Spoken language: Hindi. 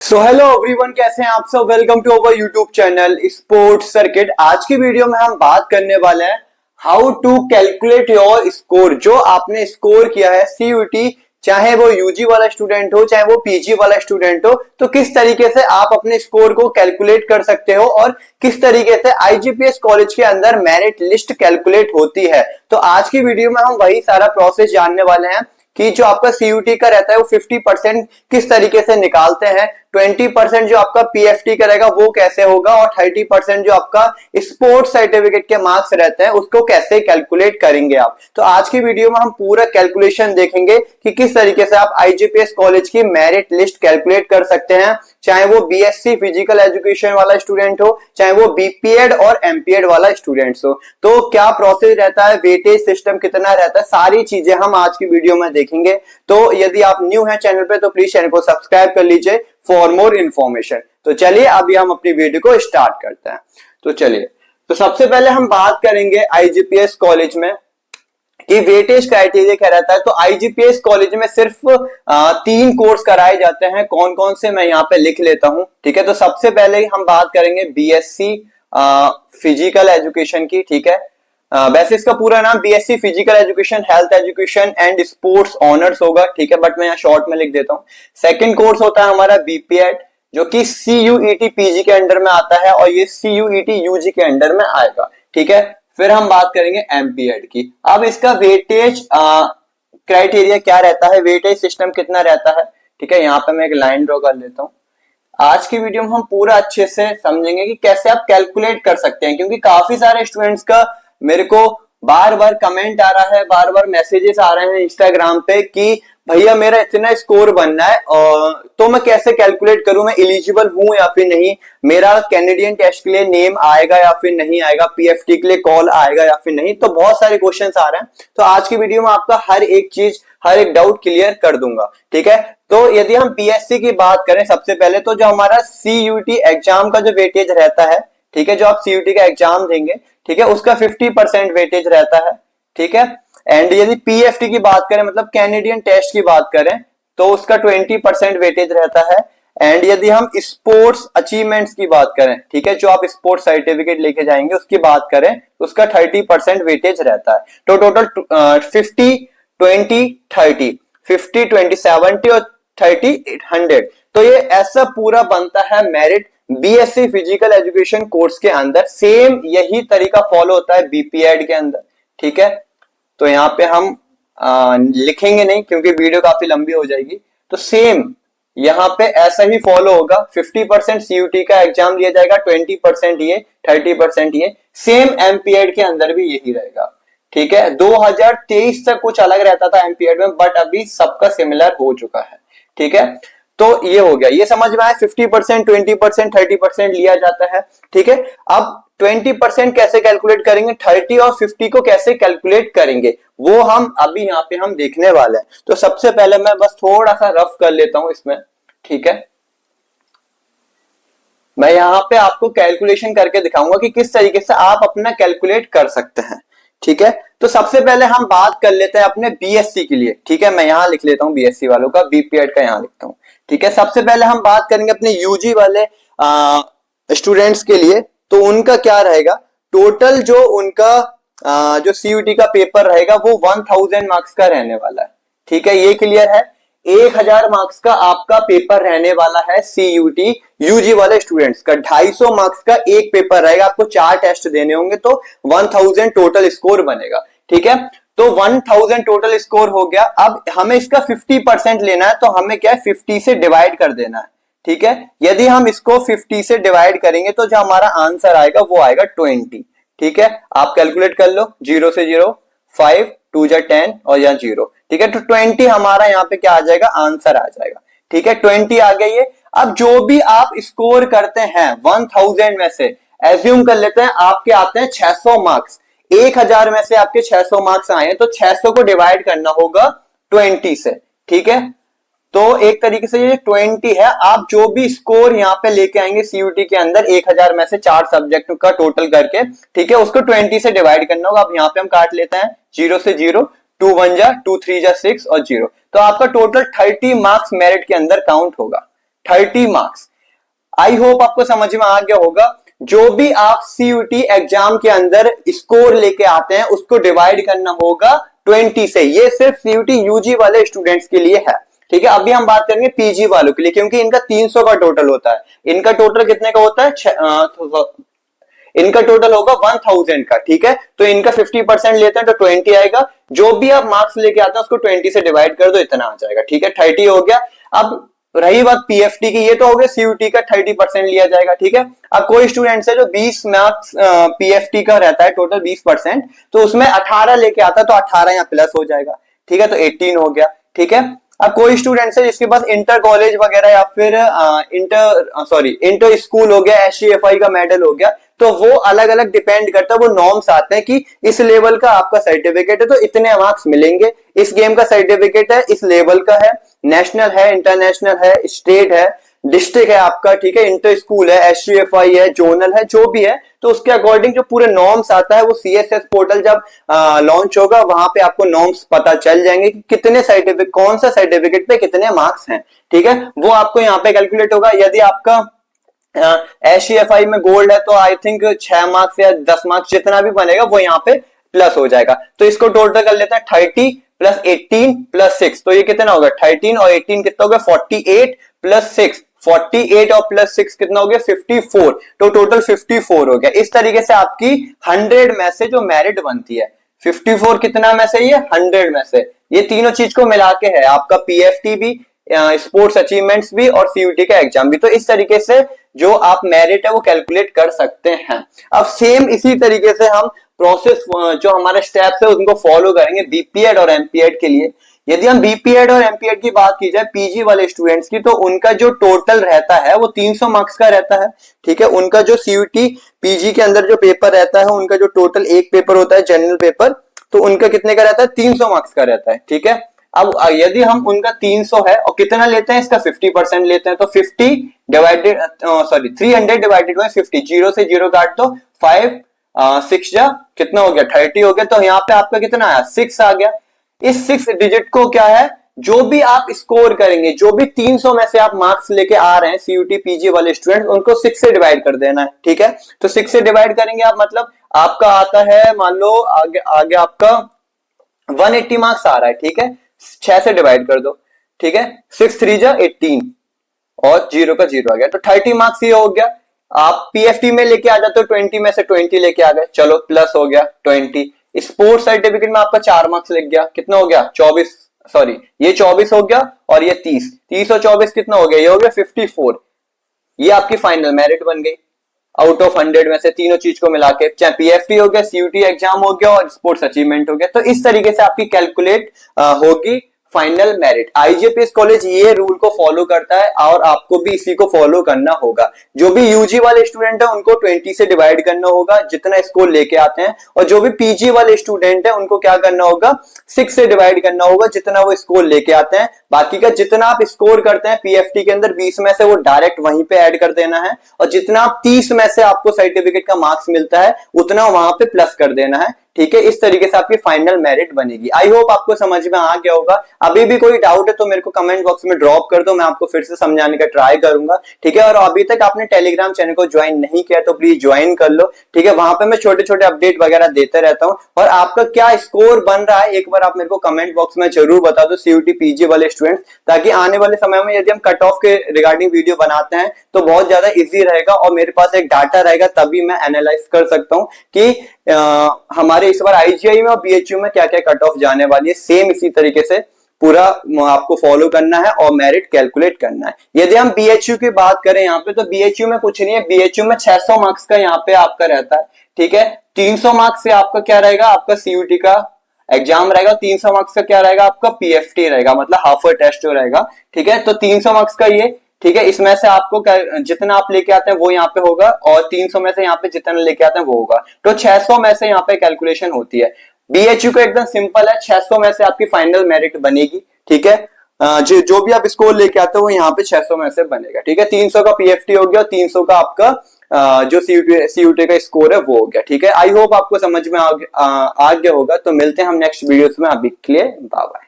सो हेलो एवरीवन, कैसे हैं आप सब। Welcome to our YouTube channel sports circuit. आज की वीडियो में हम बात करने वाले हैं how to calculate your score. जो आपने स्कोर किया है सीयूटी, चाहे वो यूजी वाला स्टूडेंट हो चाहे वो पीजी वाला स्टूडेंट हो, तो किस तरीके से आप अपने स्कोर को कैलकुलेट कर सकते हो और किस तरीके से आईजीपीएस कॉलेज के अंदर मेरिट लिस्ट कैलकुलेट होती है। तो आज की वीडियो में हम वही सारा प्रोसेस जानने वाले हैं कि जो आपका सीयूटी का रहता है वो 50% किस तरीके से निकालते हैं, 20% जो आपका पीएफटी का रहेगा वो कैसे होगा, और 30% जो आपका स्पोर्ट्स सर्टिफिकेट के मार्क्स रहते हैं उसको कैसे कैलकुलेट करेंगे आप। तो आज की वीडियो में हम पूरा कैलकुलेशन देखेंगे कि किस तरीके से आप आईजीपीएस कॉलेज की मेरिट लिस्ट कैलकुलेट कर सकते हैं, चाहे वो बीएससी फिजिकल एजुकेशन वाला स्टूडेंट हो चाहे वो बीपीएड और एमपीएड वाला स्टूडेंट्स हो। तो क्या प्रोसेस रहता है, वेटेज सिस्टम कितना रहता है, सारी चीजें हम आज की वीडियो में देखेंगे। तो यदि आप न्यू हैं चैनल पे तो प्लीज चैनल को सब्सक्राइब कर लीजिए फॉर मोर इन्फॉर्मेशन। तो चलिए अभी हम अपनी वीडियो को स्टार्ट करते हैं। तो चलिए, तो सबसे पहले हम बात करेंगे आईजीपीएस कॉलेज में कि वेटेज क्राइटेरिया क्या रहता है। तो आईजीपीएस कॉलेज में सिर्फ 3 कोर्स कराए जाते हैं। कौन कौन से मैं यहाँ पे लिख लेता हूं, ठीक है। तो सबसे पहले हम बात करेंगे बीएससी फिजिकल एजुकेशन की, ठीक है। वैसे इसका पूरा नाम BSc physical education health education and sports honours होगा, ठीक है, बट मैं यहाँ शॉर्ट में लिख देता हूँ। सेकंड कोर्स होता है हमारा बीपीएड, जो कि सीयूईटी पीजी के अंडर में आता है और ये सीयूईटी यूजी के अंडर में आएगा, ठीक है। फिर हम बात करेंगे एमपीएड की। अब इसका वेटेज क्राइटेरिया क्या रहता है, वेटेज सिस्टम कितना रहता है, ठीक है। यहाँ पे मैं एक लाइन ड्रॉ कर लेता हूँ। आज की वीडियो में हम पूरा अच्छे से समझेंगे कि कैसे आप कैलकुलेट कर सकते हैं, क्योंकि काफी सारे स्टूडेंट्स का मेरे को बार बार कमेंट आ रहा है, बार बार मैसेजेस आ रहे हैं इंस्टाग्राम पे कि भैया मेरा इतना स्कोर बनना है और तो मैं कैसे कैलकुलेट करूं, मैं एलिजिबल हूं या फिर नहीं, मेरा कैनेडियन टेस्ट के लिए नेम आएगा या फिर नहीं आएगा, पीएफटी के लिए कॉल आएगा या फिर नहीं। तो बहुत सारे क्वेश्चंस आ रहे हैं। तो आज की वीडियो में आपका हर एक चीज, हर एक डाउट क्लियर कर दूंगा, ठीक है। तो यदि हम बीएससी की बात करें सबसे पहले, तो जो हमारा सीयूटी एग्जाम का जो वेटेज रहता है, ठीक है, जो आप सीयूटी का एग्जाम देंगे, ठीक है, उसका 50% वेटेज रहता है, ठीक है। एंड यदि पीएफटी की बात करें, मतलब कैनेडियन टेस्ट की बात करें, तो उसका 20% वेटेज रहता है। एंड यदि हम स्पोर्ट्स अचीवमेंट्स की बात करें, ठीक है, जो आप स्पोर्ट्स सर्टिफिकेट लेके जाएंगे उसकी बात करें, उसका 30% वेटेज रहता है। तो टोटल 50 20 30 50 20 70 और 30 100। तो ये ऐसा पूरा बनता है merit BSc physical education course के अंदर। सेम यही तरीका फॉलो होता है बीपीएड के अंदर, ठीक है। तो यहाँ पे हम लिखेंगे नहीं क्योंकि वीडियो काफी लंबी हो जाएगी। तो सेम यहाँ पे ऐसा ही फॉलो होगा। 50% सीयूटी का एग्जाम लिया जाएगा, 20% ये, 30% ये। सेम एमपीएड के अंदर भी यही रहेगा, ठीक है। 2023 तक कुछ अलग रहता था एमपीएड में, बट अभी सबका सिमिलर हो चुका है, ठीक है। तो ये हो गया, ये समझ में आया। 50% 20% 30% लिया जाता है, ठीक है। अब 20% कैसे कैलकुलेट करेंगे, 30 और 50 को कैसे कैलकुलेट करेंगे, वो हम अभी यहाँ पे हम देखने वाले हैं। तो सबसे पहले मैं बस थोड़ा सा रफ कर लेता हूं इसमें, ठीक है। मैं यहाँ पे आपको कैलकुलेशन करके दिखाऊंगा कि किस तरीके से आप अपना कैलकुलेट कर सकते हैं, ठीक है। तो सबसे पहले हम बात कर लेते हैं अपने बीएससी के लिए, ठीक है। मैं यहां लिख लेता हूं बीएससी वालों का, बीपीएड का यहां लिखता हूं, ठीक है। सबसे पहले हम बात करेंगे अपने यूजी वाले स्टूडेंट्स के लिए। तो उनका क्या रहेगा, टोटल जो उनका जो सीयूटी का पेपर रहेगा वो 1000 मार्क्स का रहने वाला है, ठीक है। ये क्लियर है। 1000 मार्क्स का आपका पेपर रहने वाला है सीयूटी यूजी वाले स्टूडेंट्स का। 250 मार्क्स का एक पेपर रहेगा, आपको 4 टेस्ट देने होंगे, तो 1000 टोटल स्कोर बनेगा, ठीक है। तो 1000 टोटल स्कोर हो गया। अब हमें इसका 50% लेना है, तो हमें क्या है 50 से डिवाइड कर देना है, ठीक है। यदि हम इसको 50 से डिवाइड करेंगे तो जो हमारा आंसर आएगा वो आएगा 20, ठीक है। आप कैलकुलेट कर लो, 0 से 0, 5 2 जा 10 और यहाँ 0, ठीक है। तो 20 हमारा यहाँ पे क्या आ जाएगा, आंसर आ जाएगा, ठीक है। 20 आ गया ये। अब जो भी आप स्कोर करते हैं 1000 में से, एज्यूम कर लेते हैं आपके आते हैं 600 मार्क्स, 1000 में से आपके 600 मार्क्स आए हैं, तो 600 को डिवाइड करना होगा 20 से, ठीक है। तो एक तरीके से ये 20 है। आप जो भी स्कोर यहाँ पे लेके आएंगे सीयूटी के अंदर 1000 में से 4 सब्जेक्ट का टोटल करके, ठीक है, उसको 20 से डिवाइड करना होगा। अब यहाँ पे हम काट लेते हैं 0 से 0, 2 1 जा 2 3 जा 6 और 0। तो आपका टोटल 30 मार्क्स मेरिट के अंदर काउंट होगा। 30 मार्क्स। आई होप आपको समझ में आ गया होगा। जो भी आप सीयूटी एग्जाम के अंदर स्कोर लेके आते हैं उसको डिवाइड करना होगा 20 से। ये सिर्फ सीयूटी यूजी वाले स्टूडेंट्स के लिए है, ठीक है। अभी हम बात करेंगे पीजी वालों के लिए, क्योंकि इनका 300 का टोटल होता है। इनका टोटल कितने का होता है? इनका टोटल होगा 1000 का, ठीक है। तो इनका 50% लेते हैं तो 20 आएगा। जो भी आप मार्क्स लेके आते हैं उसको 20 से डिवाइड कर दो, इतना आ जाएगा, ठीक है। 30 हो गया। अब रही बात पीएफटी की, ये तो हो गया सीयूटी का 30% लिया जाएगा, ठीक है। अब कोई स्टूडेंट है जो 20 मार्क्स पीएफटी का रहता है, टोटल 20%, तो उसमें 18 लेके आता है तो 18 यहाँ प्लस हो जाएगा, ठीक है। तो 18 हो गया, ठीक है। अब कोई स्टूडेंट है जिसके पास इंटर कॉलेज वगैरह या फिर इंटर स्कूल हो गया, एससीएफआई का मेडल हो गया, तो वो अलग अलग डिपेंड करता है। वो नॉर्म्स आते हैं कि इस लेवल का आपका सर्टिफिकेट है तो इतने मार्क्स मिलेंगे, इस गेम का सर्टिफिकेट है इस लेवल का है, नेशनल है, इंटरनेशनल है, स्टेट है, डिस्ट्रिक्ट है आपका, ठीक है, इंटर स्कूल है, एससीएफआई है, जोनल है, जो भी है, तो उसके अकॉर्डिंग जो पूरे नॉर्म्स आता है वो सीएसएस पोर्टल जब लॉन्च होगा वहां पे आपको नॉर्म्स पता चल जाएंगे कि कितने सर्टिफिकेट, कौन सा सर्टिफिकेट पे कितने मार्क्स हैं, ठीक है। वो आपको यहाँ पे कैलकुलेट होगा। यदि आपका एससीएफआई में गोल्ड है तो आई थिंक 6 मार्क्स या 10 मार्क्स जितना भी बनेगा वो यहाँ पे प्लस हो जाएगा। तो इसको टोटल कर लेते हैं 30 प्लस 18 प्लस 6, तो ये कितना होगा? 13 और 18 कितना हो गया? 48 प्लस 6, 48 और प्लस 6 कितना हो गया? 54। तो टोटल 54 हो गया। इस तरीके से आपकी 100 में से जो मेरिट बनती है, 54 कितना में से? ये 100 में से। ये तीनों चीज को मिला के है आपका पीएफटी भी, स्पोर्ट्स अचीवमेंट्स भी और सीयूटी का एग्जाम भी। तो इस तरीके से जो आप मेरिट है वो कैलकुलेट कर सकते हैं। अब सेम इसी तरीके से हम प्रोसेस, जो हमारे स्टेप्स है उनको फॉलो करेंगे बीपीएड और एमपीएड के लिए। यदि हम बीपीएड और एमपीएड की बात की जाए पीजी वाले स्टूडेंट्स की, तो उनका जो टोटल रहता है वो 300 मार्क्स का रहता है, ठीक है। उनका जो सीयूटी पीजी के अंदर जो पेपर रहता है, उनका जो टोटल एक पेपर होता है जनरल पेपर, तो उनका कितने का रहता है? 300 मार्क्स का रहता है, ठीक है। अब यदि हम उनका 300 है और कितना लेते हैं? इसका 50% लेते हैं, तो 50 डिवाइडेड 300 डिवाइडेड बाय 50, 0 से 0 काट दो, 5 6 जा कितना हो गया? 30 हो गया। तो यहाँ पे आपका कितना आया? 6 आ गया। इस 6 डिजिट को क्या है, जो भी आप स्कोर करेंगे, जो भी 300 में से आप मार्क्स लेके आ रहे हैं सीयूटी पीजी वाले स्टूडेंट, उनको 6 से डिवाइड कर देना है, ठीक है। तो 6 से डिवाइड करेंगे आप, मतलब आपका आता है, मान लो आगे आपका 180 मार्क्स आ रहा है, ठीक है। 6 से डिवाइड कर दो, ठीक है। 6 3 जा 18 और 0 का 0 आ गया, तो 30 मार्क्स ये हो गया। आप पीएफटी में लेके आ जाते हो 20 में से 20 लेके आ गए, चलो प्लस हो गया 20। स्पोर्ट्स सर्टिफिकेट में आपका 4 मार्क्स लग गया, कितना हो गया? 24, सॉरी ये 24 हो गया और ये 30, 30 और 24 कितना हो गया? ये हो गया 54। ये आपकी फाइनल मेरिट बन गई आउट ऑफ 100 में से, तीनों चीज को मिला के, चाहे पीएफटी हो गया, सीयूटी एग्जाम हो गया और स्पोर्ट्स अचीवमेंट हो गया। तो इस तरीके से आपकी कैलकुलेट होगी फाइनल मेरिट। आईजीपीएस कॉलेज ये रूल को फॉलो करता है और आपको भी इसी को फॉलो करना होगा। जो भी यूजी वाले स्टूडेंट है उनको 20 से डिवाइड करना होगा जितना स्कोर लेके आते हैं, और जो भी पीजी वाले स्टूडेंट है उनको क्या करना होगा? 6 से डिवाइड करना होगा जितना वो स्कोर लेके आते हैं। बाकी का जितना आप स्कोर करते हैं पीएफटी के अंदर 20 में से, वो डायरेक्ट वहीं पे ऐड कर देना है, और जितना आप 30 में से आपको सर्टिफिकेट का मार्क्स मिलता है उतना वहां पे प्लस कर देना है, ठीक है। इस तरीके से आपकी फाइनल मेरिट बनेगी। आई होप आपको समझ में आ गया होगा। अभी भी कोई डाउट है तो मेरे को कमेंट बॉक्स में ड्रॉप कर दो, मैं आपको फिर से समझाने का ट्राई करूंगा, ठीक है। और अभी तक आपने टेलीग्राम चैनल को ज्वाइन नहीं किया तो प्लीज ज्वाइन कर लो, ठीक है। वहां पे मैं छोटे छोटे अपडेट वगैरह देते रहता हूँ। और आपका क्या स्कोर बन रहा है एक बार आप मेरे को कमेंट बॉक्स में जरूर बता दो, सीयूटी पीजी वाले स्टूडेंट, ताकि आने वाले समय में यदि हम कट ऑफ के रिगार्डिंग वीडियो बनाते हैं तो बहुत ज्यादा इजी रहेगा और मेरे पास एक डाटा रहेगा, तभी मैं एनालाइज कर सकता हूँ कि हमारे इस बार आईजीआई में और बीएचयू में क्या क्या कट ऑफ जाने वाली है। सेम इसी तरीके से पूरा आपको फॉलो करना है और मेरिट कैलकुलेट करना है। यदि हम बीएचयू की बात करें यहाँ पे, तो बीएचयू में कुछ नहीं है। बीएचयू में 600 मार्क्स का यहाँ पे आपका रहता है, ठीक है। 300 मार्क्स से आपका क्या रहेगा? आपका सीयूटी का एग्जाम रहेगा। 300 मार्क्स का क्या रहेगा? आपका पीएफटी रहेगा, मतलब हाफ टेस्ट जो रहेगा, ठीक है। तो 300 मार्क्स का ये, ठीक है। इसमें से आपको जितना आप लेके आते हैं वो यहाँ पे होगा, और 300 में से यहाँ पे जितना लेके आते हैं वो होगा। तो 600 में से यहाँ पे कैलकुलेशन होती है। बीएचयू का एकदम सिंपल है, 600 में से आपकी फाइनल मेरिट बनेगी, ठीक है। जो भी आप स्कोर लेके आते हो वो यहाँ पे 600 में से बनेगा, ठीक है। 300 का पीएफटी हो गया और 300 का आपका जो सीयूटी का स्कोर है वो हो गया, ठीक है। आई होप आपको समझ में आ गया होगा। तो मिलते हैं हम नेक्स्ट वीडियोस में, अभी के लिए बाय बाय।